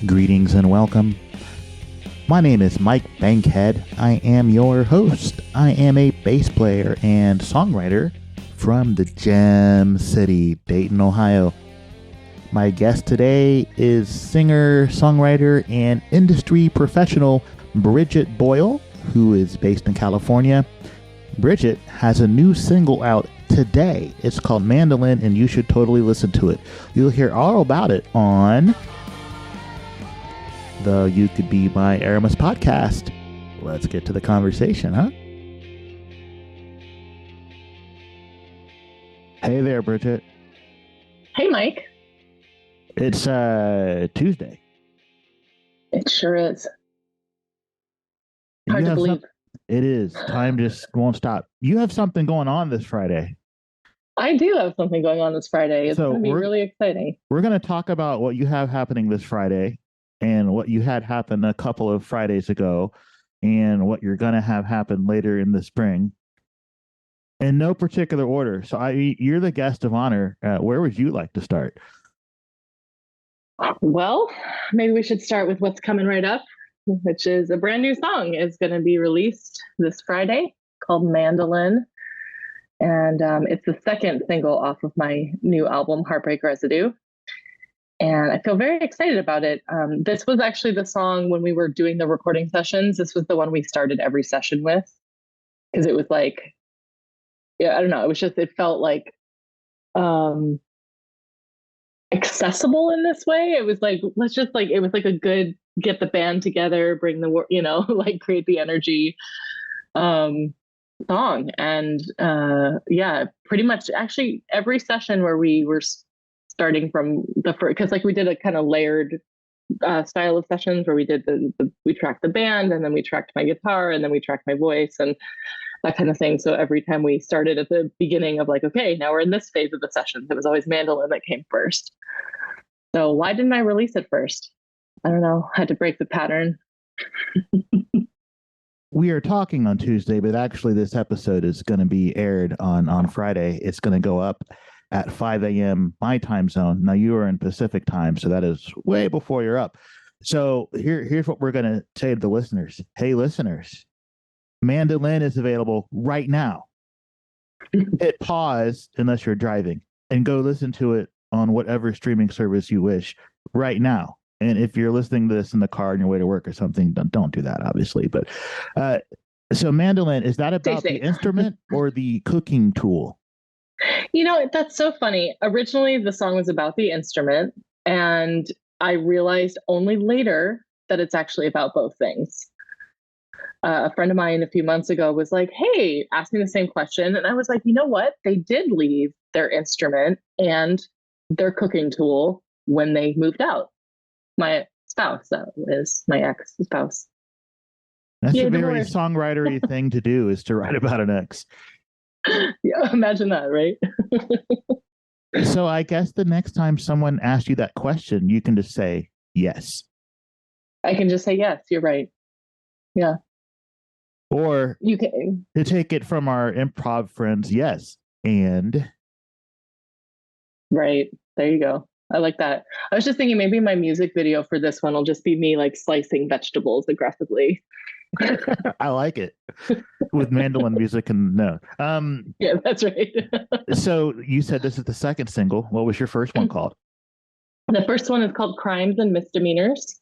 Greetings and welcome. My name is Mike Bankhead. I am your host. I am a bass player and songwriter from the Gem City, Dayton, Ohio. My guest today is singer, songwriter, and industry professional Briget Boyle, who is based in California. Briget has a new single out today. It's called Mandolin, and you should totally listen to it. You'll hear all about it on the You Could Be My Aramis podcast. Let's get to the conversation, huh? Hey there, Briget. Hey, Mike. It's Tuesday. It sure is. Hard to believe. It is. Time just won't stop. You have something going on this Friday. I do have something going on this Friday. It's going to be really exciting. We're going to talk about what you have happening this Friday and what you had happen a couple of Fridays ago and what you're going to have happen later in the spring. In no particular order. So you're the guest of honor. Where would you like to start? Well, maybe we should start with what's coming right up, which is a brand new song. It's going to be released this Friday called Mandolin. And it's the second single off of my new album, Heartbreak Residue. And I feel very excited about it. This was actually the song when we were doing the recording sessions. This was the one we started every session with. Because it was like, yeah, I don't know. It felt like accessible in this way. It was like, it was like a good, get the band together, bring the, like create the energy song. And yeah, pretty much actually every session where we were starting from the first, because like we did a kind of layered style of sessions where we did we tracked the band and then we tracked my guitar and then we tracked my voice and that kind of thing. So every time we started at the beginning of like, okay, now we're in this phase of the sessions, it was always Mandolin that came first. So why didn't I release it first? I don't know. I had to break the pattern. We are talking on Tuesday, but actually this episode is going to be aired on Friday. It's going to go up at 5 a.m. my time zone. Now you are in Pacific time, so that is way before you're up. So here's what we're going to say to the listeners. Hey, listeners, Mandolin is available right now. Hit pause unless you're driving and go listen to it on whatever streaming service you wish right now. And if you're listening to this in the car on your way to work or something, don't do that, obviously. But so Mandolin, is that about the instrument or the cooking tool? That's so funny. Originally, the song was about the instrument, and I realized only later that it's actually about both things. A friend of mine a few months ago was like, hey, ask me the same question. And I was like, you know what? They did leave their instrument and their cooking tool when they moved out. My spouse, that is my ex-spouse. That's a very songwritery thing to do, is to write about an ex. Yeah, imagine that, right? So I guess the next time someone asks you that question, you can just say yes. I can just say yes, you're right. Yeah. Or you can, to take it from our improv friends, yes. And right. There you go. I like that. I was just thinking maybe my music video for this one will just be me like slicing vegetables aggressively. I like it. With mandolin music and no. Yeah, that's right. So you said this is the second single. What was your first one called? The first one is called Crimes and Misdemeanors.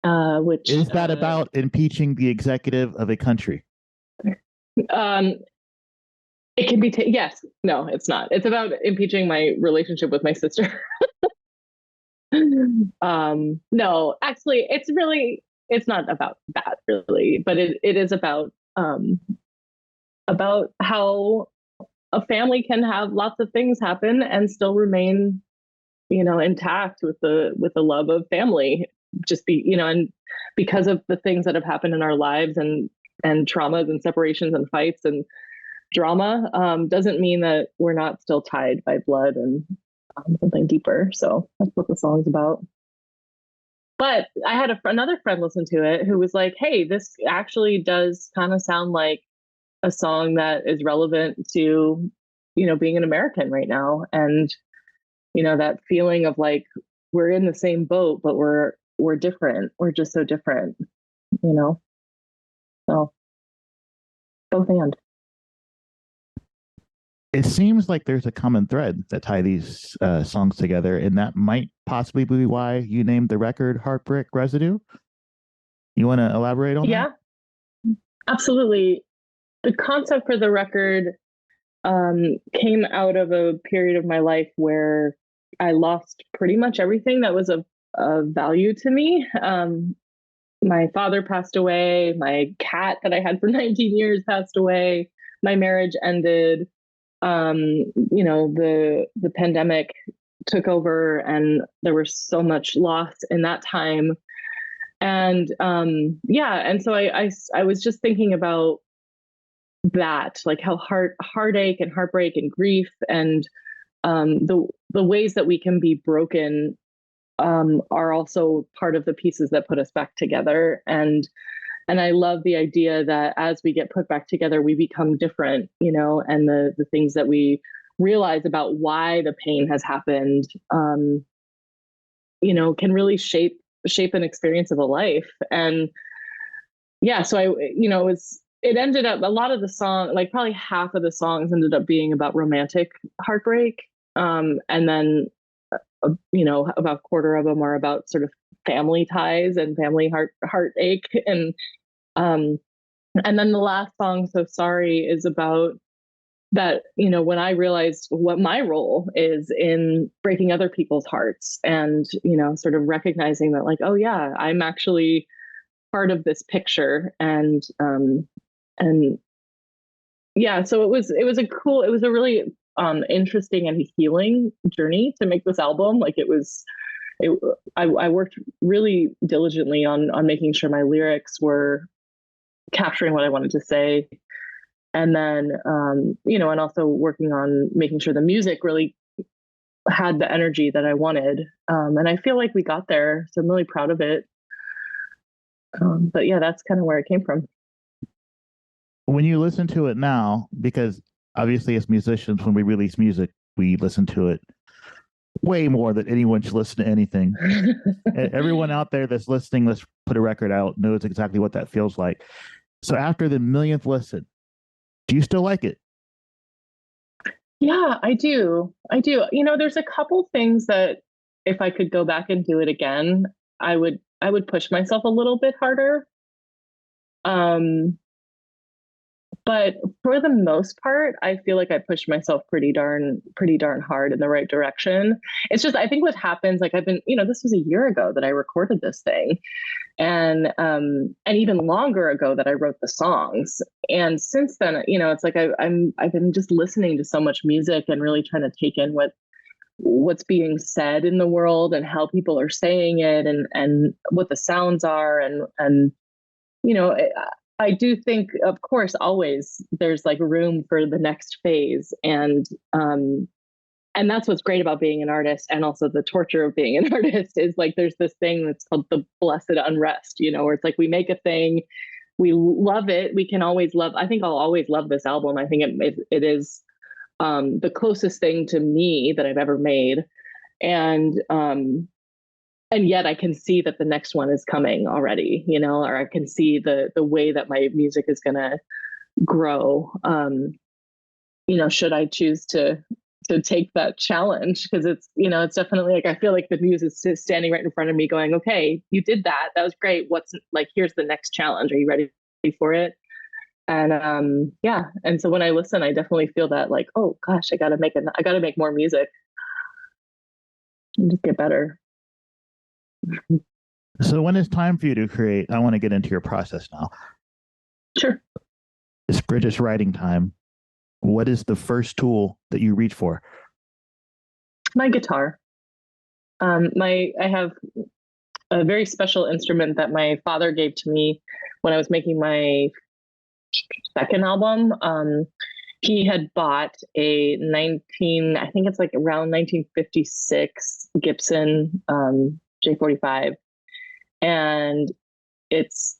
Which is that about impeaching the executive of a country? It can be yes. No, it's not. It's about impeaching my relationship with my sister. No, actually, it's not about that really, but it is about how a family can have lots of things happen and still remain, intact with the love of family. Just be, and because of the things that have happened in our lives and traumas and separations and fights and drama, doesn't mean that we're not still tied by blood and something deeper. So that's what the song's about. But I had another friend listen to it who was like, hey, this actually does kind of sound like a song that is relevant to, being an American right now. And, that feeling of like, we're in the same boat, but we're we're different. We're just so different, you know? So both and. It seems like there's a common thread that tie these songs together, and that might possibly be why you named the record Heartbreak Residue. You want to elaborate on that? Yeah, absolutely. The concept for the record came out of a period of my life where I lost pretty much everything that was of value to me. My father passed away. My cat that I had for 19 years passed away. My marriage ended. The pandemic took over, and there was so much loss in that time. And and so I was just thinking about that, like how heartache and heartbreak and grief and the ways that we can be broken are also part of the pieces that put us back together. And I love the idea that as we get put back together, we become different, and the things that we realize about why the pain has happened, can really shape an experience of a life. And yeah, so it ended up, a lot of the song, like probably half of the songs ended up being about romantic heartbreak. And then, about a quarter of them are about sort of family ties and family heartache. Um, and then the last song, So Sorry, is about that, when I realized what my role is in breaking other people's hearts and, sort of recognizing that, like, oh yeah, I'm actually part of this picture. And yeah, so it was a really interesting and healing journey to make this album. Like I worked really diligently on making sure my lyrics were capturing what I wanted to say. And then, and also working on making sure the music really had the energy that I wanted. And I feel like we got there. So I'm really proud of it. But yeah, that's kind of where it came from. When you listen to it now, because obviously as musicians, when we release music, we listen to it way more than anyone should listen to anything. Everyone out there that's listening, let's put a record out, knows exactly what that feels like. So after the millionth listen, do you still like it? Yeah, I do. There's a couple things that if I could go back and do it again, I would push myself a little bit harder. Um, but for the most part, I feel like I pushed myself pretty darn hard in the right direction. It's just, I think what happens, like this was a year ago that I recorded this thing, and even longer ago that I wrote the songs. And since then, it's like I've been just listening to so much music and really trying to take in what's being said in the world and how people are saying it, and what the sounds are, and you know I do think, of course, always there's like room for the next phase. And that's what's great about being an artist, and also the torture of being an artist is like there's this thing that's called the blessed unrest, where it's like we make a thing, we love it, we can always love. I think I'll always love this album. I think it is the closest thing to me that I've ever made, and yet I can see that the next one is coming already, or I can see the way that my music is going to grow. Should I choose to take that challenge, because it's definitely like I feel like the muse is standing right in front of me going, okay, you did that was great, what's like, here's the next challenge, are you ready for it? And and so when I listen, I definitely feel that, like, oh gosh, I gotta make more music and just get better. So when it's time for you to create, I want to get into your process now. Sure. It's Briget's writing time. What is the first tool that you reach for? My guitar. I have a very special instrument that my father gave to me when I was making my second album. He had bought a I think it's like around 1956 Gibson J45, and it's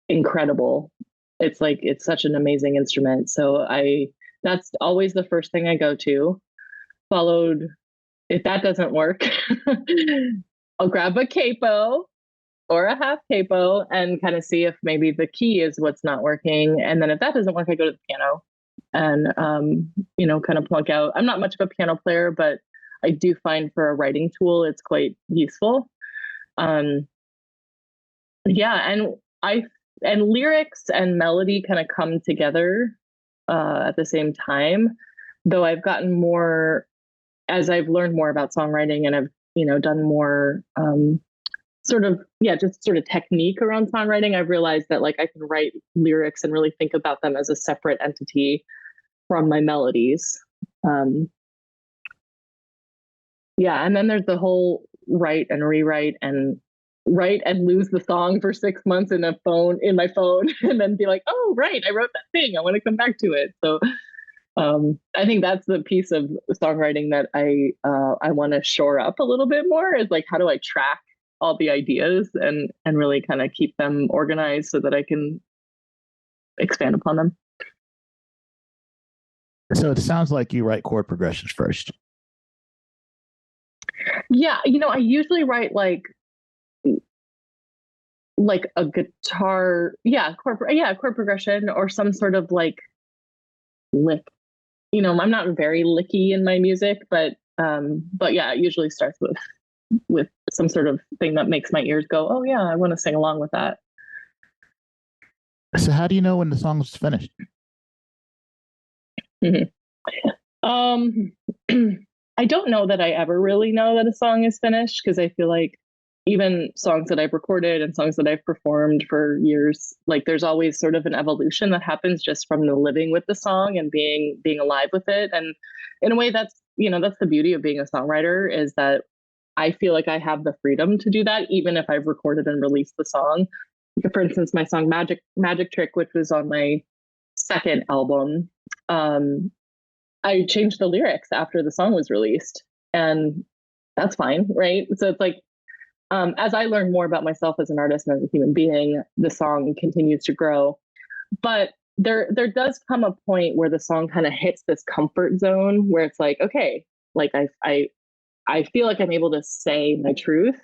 incredible. It's such an amazing instrument. So that's always the first thing I go to. Followed, if that doesn't work, I'll grab a capo or a half capo and kind of see if maybe the key is what's not working. And then if that doesn't work, I go to the piano and, kind of plunk out. I'm not much of a piano player, but I do find for a writing tool, it's quite useful. Um, yeah. And lyrics and melody kind of come together at the same time, though I've gotten more as I've learned more about songwriting and I've, done more just sort of technique around songwriting. I've realized that like I can write lyrics and really think about them as a separate entity from my melodies. Um, yeah, and then there's the whole write and rewrite and write and lose the song for 6 months in my phone and then be like, oh right, I wrote that thing, I want to come back to it. So I think that's the piece of songwriting that I want to shore up a little bit more, is like, how do I track all the ideas and really kind of keep them organized so that I can expand upon them. So it sounds like you write chord progressions first. Yeah, I usually write like a guitar, chord progression or some sort of like lick. I'm not very licky in my music, but yeah, it usually starts with some sort of thing that makes my ears go, oh yeah, I want to sing along with that. So how do you know when the song's finished? Mm-hmm. I don't know that I ever really know that a song is finished, because I feel like even songs that I've recorded and songs that I've performed for years, like there's always sort of an evolution that happens just from the living with the song and being alive with it. And in a way, that's the beauty of being a songwriter, is that I feel like I have the freedom to do that, even if I've recorded and released the song. For instance, my song Magic Trick, which was on my second album, I changed the lyrics after the song was released, and that's fine, right? So it's like, as I learn more about myself as an artist and as a human being, the song continues to grow. But there does come a point where the song kind of hits this comfort zone where it's like, okay, like I feel like I'm able to say my truth.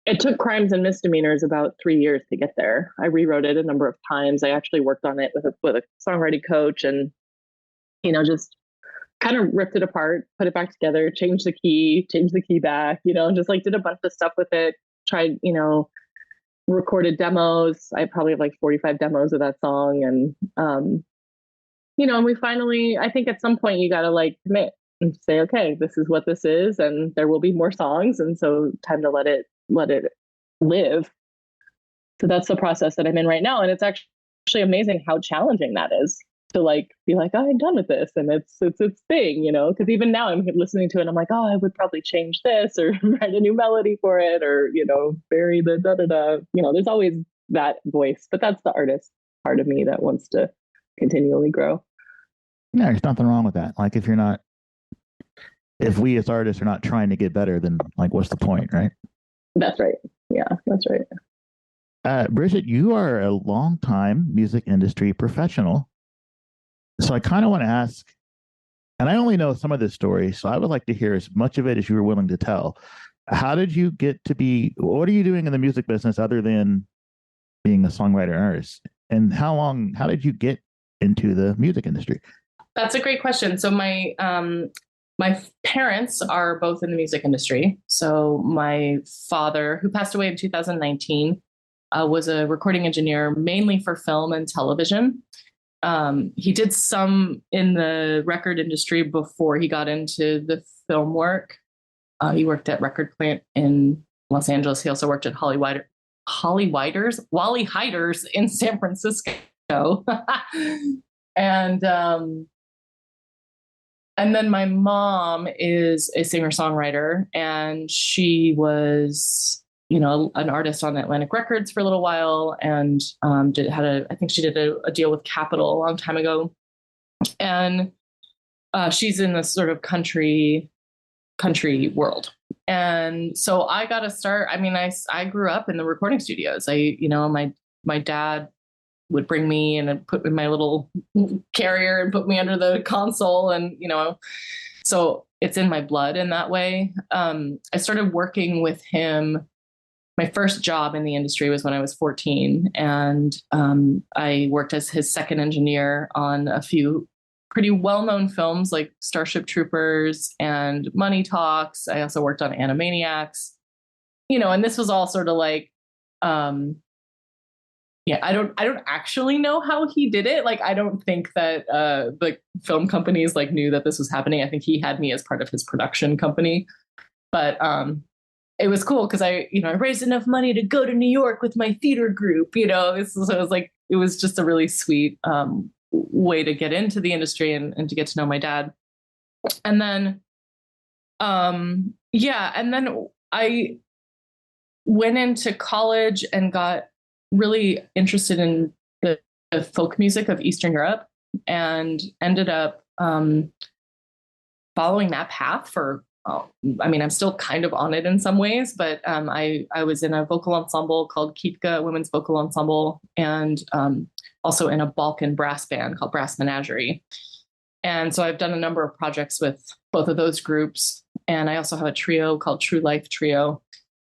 It took Crimes and Misdemeanors about 3 years to get there. I rewrote it a number of times. I actually worked on it with a songwriting coach, and just kind of ripped it apart, put it back together, changed the key back, just like did a bunch of stuff with it. Tried, recorded demos. I probably have like 45 demos of that song, and and we finally, I think at some point you got to like commit and say, okay, this is what this is, and there will be more songs, and so time to let it live. So that's the process that I'm in right now, and it's actually amazing how challenging that is, to like be like, oh, I'm done with this, and it's thing, because even now I'm listening to it and I'm like, oh, I would probably change this or write a new melody for it, or bury the da da da. There's always that voice, but that's the artist part of me that wants to continually grow. Yeah, there's nothing wrong with that. Like if we as artists are not trying to get better, then like what's the point, right? That's right. Yeah, that's right. Briget, you are a longtime music industry professional. So I kind of want to ask, and I only know some of this story, so I would like to hear as much of it as you were willing to tell. How did you get to what are you doing in the music business other than being a songwriter and artist? And how did you get into the music industry? That's a great question. So my parents are both in the music industry. So my father, who passed away in 2019, was a recording engineer mainly for film and television. He did some in the record industry before he got into the film work. He worked at Record Plant in Los Angeles. He also worked at Wally Heider's in San Francisco. And then my mom is a singer-songwriter, and she was, an artist on Atlantic Records for a little while, and I think she did a deal with Capitol a long time ago. And she's in this sort of country world. And so I got to start. I mean, I grew up in the recording studios. My dad would bring me and put me in my little carrier and put me under the console. And, so it's in my blood in that way. I started working with him my first job in the industry was when I was 14, and I worked as his second engineer on a few pretty well-known films like Starship Troopers and Money Talks. I also worked on Animaniacs, and this was all sort of like, I don't actually know how he did it. Like, I don't think that the film companies like knew that this was happening. I think he had me as part of his production company, but it was cool because I raised enough money to go to New York with my theater group. So it was just a really sweet way to get into the industry and to get to know my dad. And then, and then I went into college and got really interested in the folk music of Eastern Europe, and ended up following that path for, I'm still kind of on it in some ways, but I was in a vocal ensemble called Kitka Women's Vocal Ensemble, and also in a Balkan brass band called Brass Menagerie. And so I've done a number of projects with both of those groups. And I also have a trio called True Life Trio,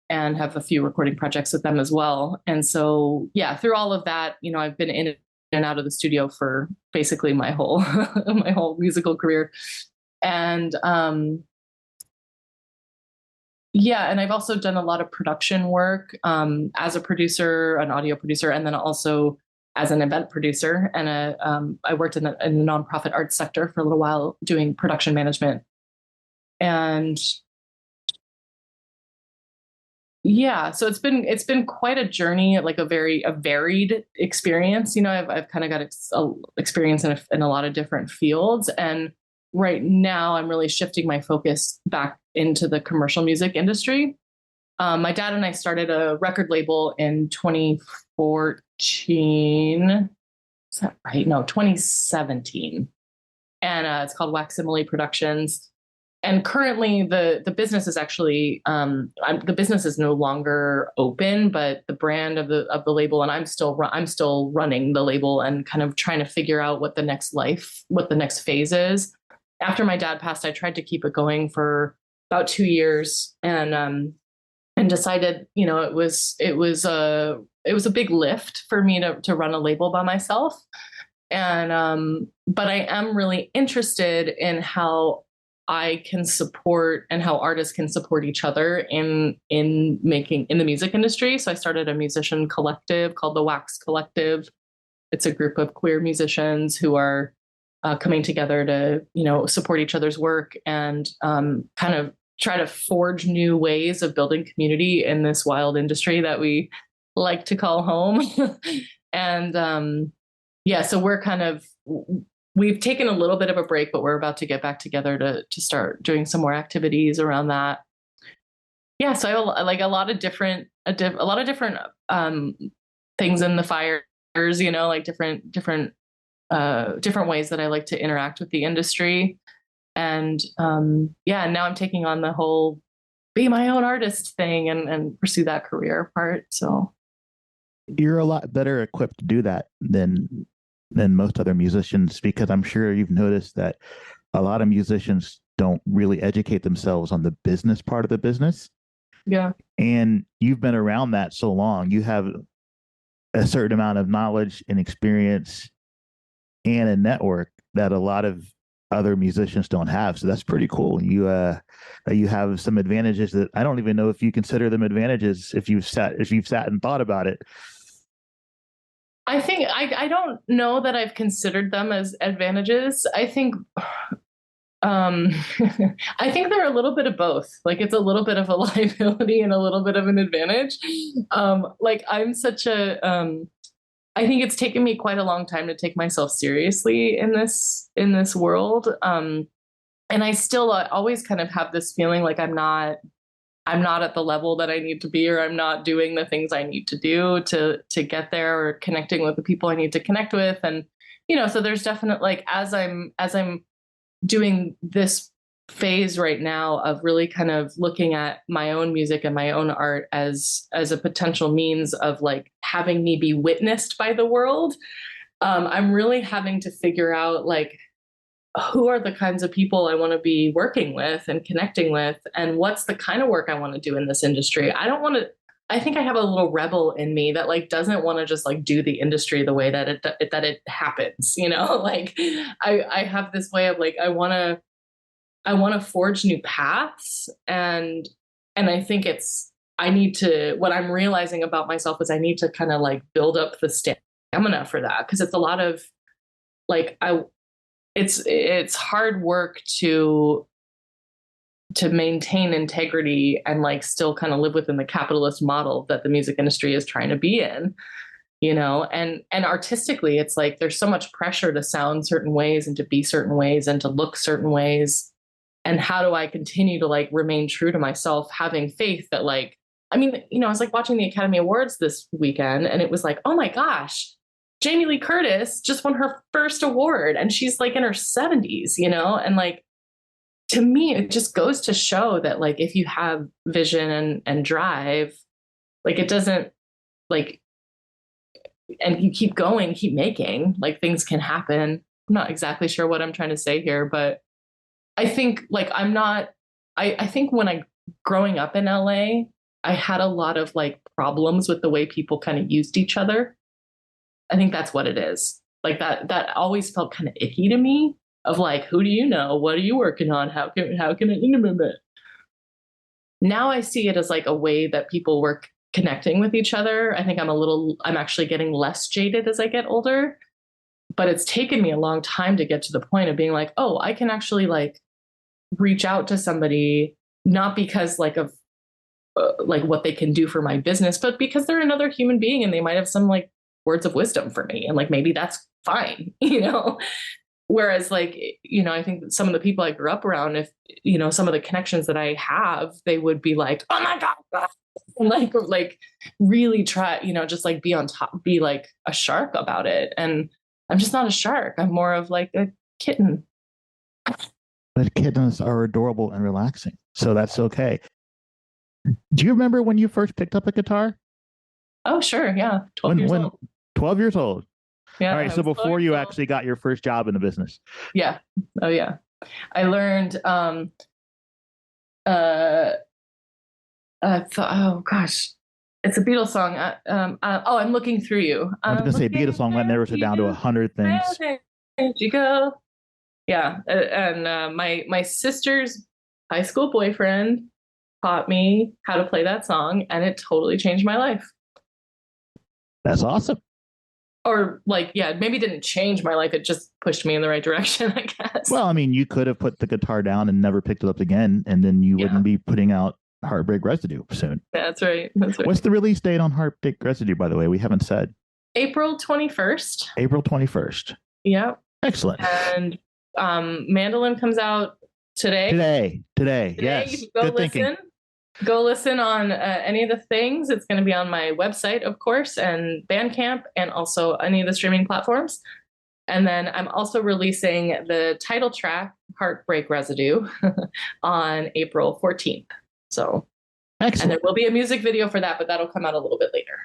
and have a few recording projects with them as well. And so, through all of that, I've been in and out of the studio for basically my whole my whole musical career. And and I've also done a lot of production work as a producer, an audio producer, and then also as an event producer. And I worked in the nonprofit arts sector for a little while doing production management. And so it's been quite a journey, like a varied experience. I've kind of got experience in a lot of different fields, and right now I'm really shifting my focus back into the commercial music industry. My dad and I started a record label in 2014. Is that right? No, 2017, and it's called Waximile Productions. And currently, the business is actually the business is no longer open, but the brand of the label, and I'm still running the label and kind of trying to figure out what the next phase is. After my dad passed, I tried to keep it going for about 2 years, and decided it was a big lift for me to run a label by myself, and but I am really interested in how I can support and how artists can support each other in the music industry. So I started a musician collective called the Wax Collective. It's a group of queer musicians who are coming together to, support each other's work and kind of try to forge new ways of building community in this wild industry that we like to call home. And so we're we've taken a little bit of a break, but we're about to get back together to start doing some more activities around that. Yeah, so I like a lot of different things in the fires, like different ways that I like to interact with the industry. And now I'm taking on the whole be my own artist thing and pursue that career part. So you're a lot better equipped to do that than most other musicians, because I'm sure you've noticed that a lot of musicians don't really educate themselves on the business part of the business. Yeah. And you've been around that so long. You have a certain amount of knowledge and experience and a network that a lot of other musicians don't have. So that's pretty cool. You have some advantages that I don't even know if you consider them advantages if you've sat and thought about it. I think I don't know that I've considered them as advantages. I think I think they're a little bit of both. Like, it's a little bit of a liability and a little bit of an advantage. Like, I'm such a I think it's taken me quite a long time to take myself seriously in this world. And I still always kind of have this feeling like I'm not at the level that I need to be, or I'm not doing the things I need to do to get there, or connecting with the people I need to connect with. And, so there's definitely, like, as I'm doing this phase right now of really kind of looking at my own music and my own art as a potential means of, like, having me be witnessed by the world. I'm really having to figure out, like, who are the kinds of people I want to be working with and connecting with, and what's the kind of work I want to do in this industry. I don't want I think I have a little rebel in me that like doesn't want to just like do the industry the way that it happens, you know? Like I have this way of like I want to forge new paths, and I think I need to, what I'm realizing about myself is I need to kind of like build up the stamina for that, because it's a lot of like it's hard work to maintain integrity and like still kind of live within the capitalist model that the music industry is trying to be in, you know. And artistically it's like there's so much pressure to sound certain ways and to be certain ways and to look certain ways. And how do I continue to like remain true to myself, having faith that like, I mean, you know, I was like watching the Academy Awards this weekend and it was like, oh my gosh, Jamie Lee Curtis just won her first award and she's like in her 70s, you know. And like, to me, it just goes to show that like, if you have vision and drive, like it doesn't like, and you keep going, keep making, like things can happen. I'm not exactly sure what I'm trying to say here, but I think like I think when growing up in LA, I had a lot of like problems with the way people kind of used each other. I think that's what it is. Like that always felt kind of icky to me, of like, who do you know? What are you working on? How can it? Now I see it as like a way that people were connecting with each other. I think I'm actually getting less jaded as I get older, but it's taken me a long time to get to the point of being like, oh, I can actually like reach out to somebody, not because like of like what they can do for my business, but because they're another human being and they might have some like words of wisdom for me. And like, maybe that's fine, you know? Whereas like, you know, I think that some of the people I grew up around, if, you know, some of the connections that I have, they would be like, oh my God, and like really try, you know, just like be on top, be like a shark about it. And I'm just not a shark. I'm more of like a kitten. But kittens are adorable and relaxing, so that's okay. Do you remember when you first picked up a guitar? Oh, sure. Yeah. 12 years old. 12 years old. Yeah. All right. So before you actually got your first job in the business. Yeah. Oh, yeah. I learned, oh gosh, it's a Beatles song. Oh, I'm looking through you. I was going to say Beatles song that narrows it down to 100 things. Where'd you go? Yeah. And my sister's high school boyfriend taught me how to play that song, and it totally changed my life. That's awesome. Or like, yeah, maybe didn't change my life. It just pushed me in the right direction, I guess. Well, I mean, you could have put the guitar down and never picked it up again, and then you wouldn't be putting out Heartbreak Residue soon. That's right. That's right. What's the release date on Heartbreak Residue, by the way? We haven't said. April 21st. April 21st. Yep. Excellent. And Mandolin comes out today. Today. Yes. Good thinking. Go listen on any of the things. It's going to be on my website, of course, and Bandcamp, and also any of the streaming platforms. And then I'm also releasing the title track, Heartbreak Residue, on April 14th. So, excellent. And there will be a music video for that, but that'll come out a little bit later.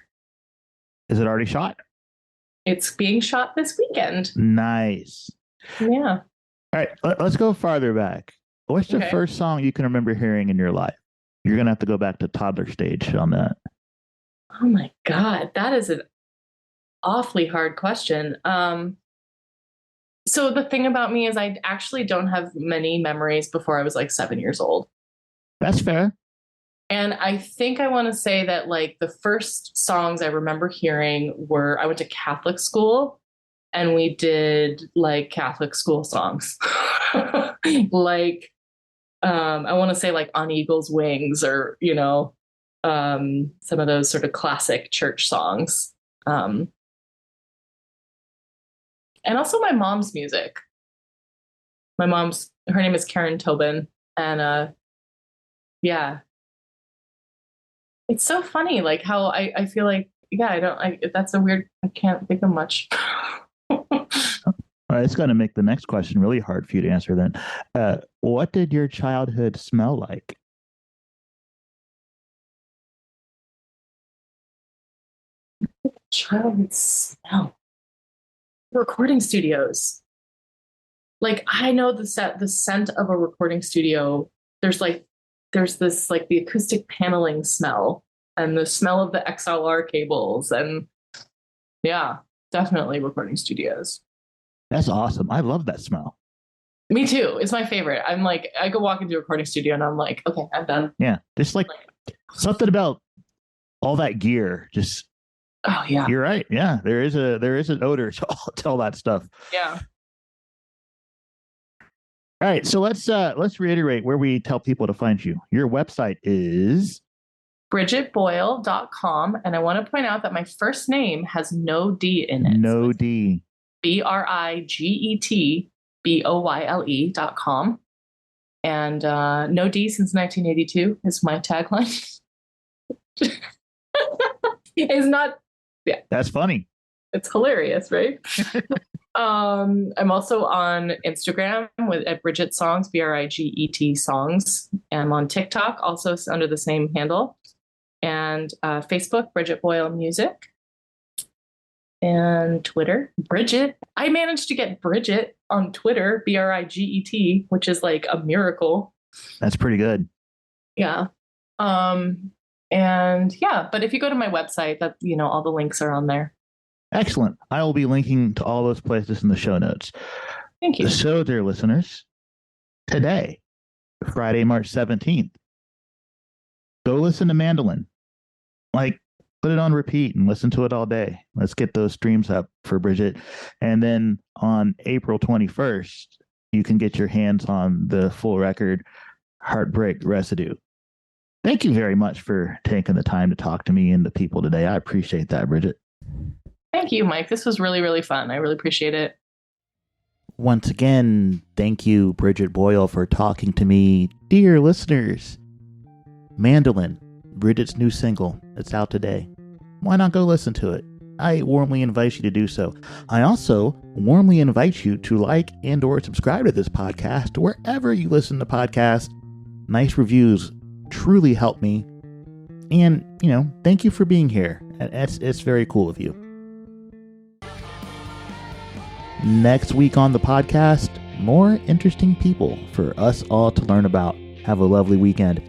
Is it already shot? It's being shot this weekend. Nice. Yeah. All right, let's go farther back. What's the first song you can remember hearing in your life? You're going to have to go back to toddler stage on that. Oh my God, that is an awfully hard question. So the thing about me is I actually don't have many memories before I was like 7 years old. That's fair. And I think I want to say that like the first songs I remember hearing were, I went to Catholic school and we did like Catholic school songs. Like, I want to say like On Eagle's Wings, or, you know, some of those sort of classic church songs. And also my mom's music. Her name is Karen Tobin. And yeah, it's so funny, like how I feel like, yeah, that's a weird, I can't think of much. All right, it's going to make the next question really hard for you to answer then. What did your childhood smell like? Childhood smell? Recording studios. Like, I know the scent of a recording studio. There's this like the acoustic paneling smell and the smell of the XLR cables. And yeah, definitely recording studios. That's awesome. I love that smell. Me too. It's my favorite. I'm like, I could walk into a recording studio and I'm like, okay, I'm done. Yeah. Just like something about all that gear. Just, oh yeah. You're right. Yeah. There is an odor to all that stuff. Yeah. All right. So let's reiterate where we tell people to find you. Your website is BrigetBoyle.com. And I want to point out that my first name has no D in it. No D. BrigetBoyle.com. And no D since 1982 is my tagline. It's not, yeah. That's funny. It's hilarious, right? I'm also on Instagram at Briget Songs, Briget Songs. I'm on TikTok, also under the same handle. And Facebook, Briget Boyle Music. And Twitter, Briget. I managed to get Briget on Twitter, Briget, which is like a miracle. That's pretty good. Yeah. And yeah, but if you go to my website, that all the links are on there. Excellent. I will be linking to all those places in the show notes. Thank you. So, dear listeners, today, Friday, March 17th, go listen to Mandolin. Like, put it on repeat and listen to it all day. Let's get those streams up for Briget. And then on April 21st, you can get your hands on the full record, Heartbreak Residue. Thank you very much for taking the time to talk to me and the people today. I appreciate that, Briget. Thank you, Mike. This was really, really fun. I really appreciate it. Once again, thank you, Briget Boyle, for talking to me. Dear listeners, Mandolin, Briget's new single. It's out today. Why not go listen to it? I warmly invite you to do so. I also warmly invite you to like and or subscribe to this podcast wherever you listen to podcasts. Nice reviews truly help me. And, thank you for being here. It's very cool of you. Next week on the podcast, more interesting people for us all to learn about. Have a lovely weekend.